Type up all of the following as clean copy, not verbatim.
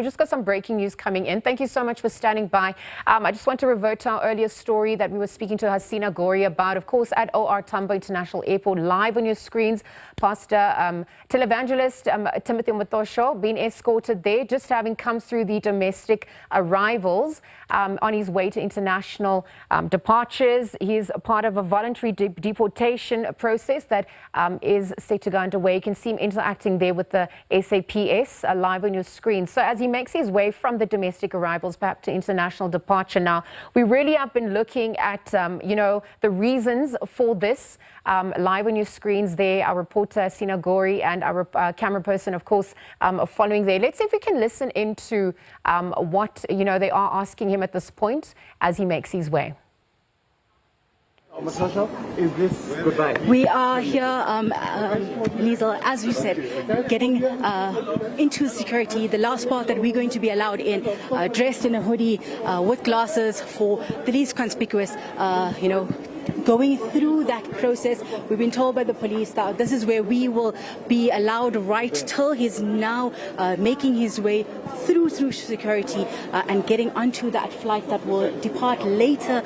just got some breaking news coming in. Thank you so much for standing by. I just want to revert to our earlier story that we were speaking to Hasina Gori about, of course, at OR Tambo International Airport, live on your screens. Pastor televangelist Timothy Omotoso being escorted there, just having come through the domestic arrivals on his way to international departures. He's a part of a voluntary deportation process that is set to go underway. You can see him interacting there with the SABC live on your screen. So as he makes his way from the domestic arrivals back to international departure now, we really have been looking at, the reasons for this. Live on your screens there, our reporter Hasina Gori and our camera person, of course, following there. Let's see if we can listen into what, they are asking him at this point as he makes his way. Is this goodbye? We are here, Liesl, as you said, getting into security. The last part that we're going to be allowed in, dressed in a hoodie with glasses for the least conspicuous, going through that process. We've been told by the police that this is where we will be allowed right till he's now making his way through security and getting onto that flight that will depart later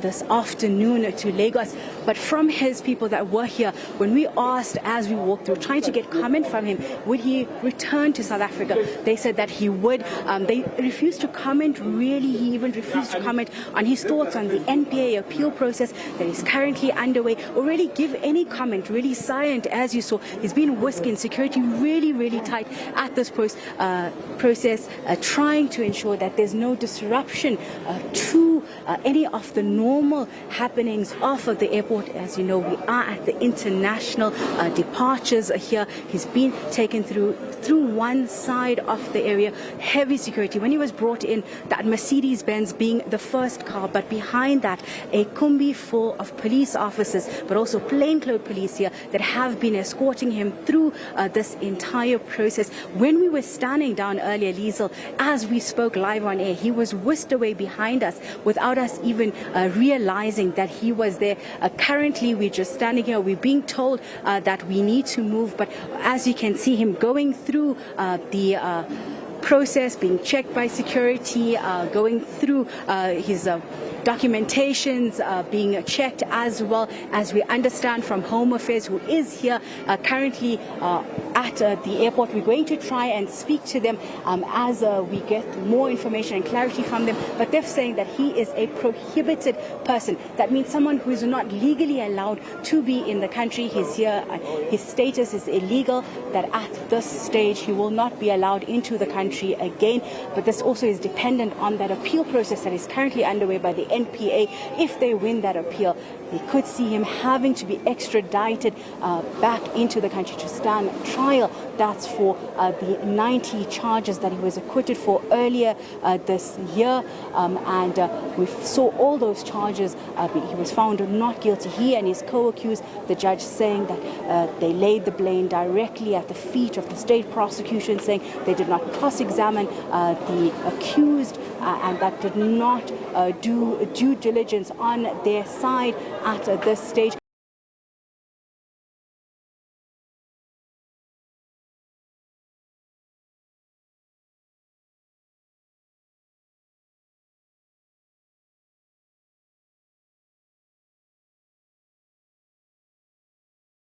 this afternoon to Lagos. But from his people that were here, when we asked as we walked through, trying to get comment from him, would he return to South Africa? They said that he would. They refused to comment, really. He even refused to comment on his thoughts on the NPA appeal process that is currently underway, or really give any comment, really silent. As you saw, he's been whisking security really tight at this process, trying to ensure that there's no disruption to any of the normal happenings off of the airport. As you know, we are at the international departures here. He's been taken through one side of the area, heavy security. When he was brought in, that Mercedes-Benz being the first car, but behind that, a Kumbi full of police officers, but also plainclothes police here that have been escorting him through this entire process. When we were standing down earlier, Liesl, as we spoke live on air, he was whisked away behind us without us even realizing that he was there. Currently, we're just standing here. We're being told that we need to move, but as you can see him going through the process, being checked by security, going through his documentations being checked, as well as we understand from Home Affairs, who is here currently at the airport. We're going to try and speak to them as we get more information and clarity from them, but they're saying that he is a prohibited person. That means someone who is not legally allowed to be in the country. He's here, his status is illegal, that at this stage he will not be allowed into the country again. But this also is dependent on that appeal process that is currently underway by the NPA. If they win that appeal, they could see him having to be extradited back into the country to stand trial. That's for the 90 charges that he was acquitted for earlier this year. And we saw all those charges. He was found not guilty. He and his co-accused, the judge saying that they laid the blame directly at the feet of the state prosecution, saying they did not cross-examine the accused and that did not do due diligence on their side at this stage.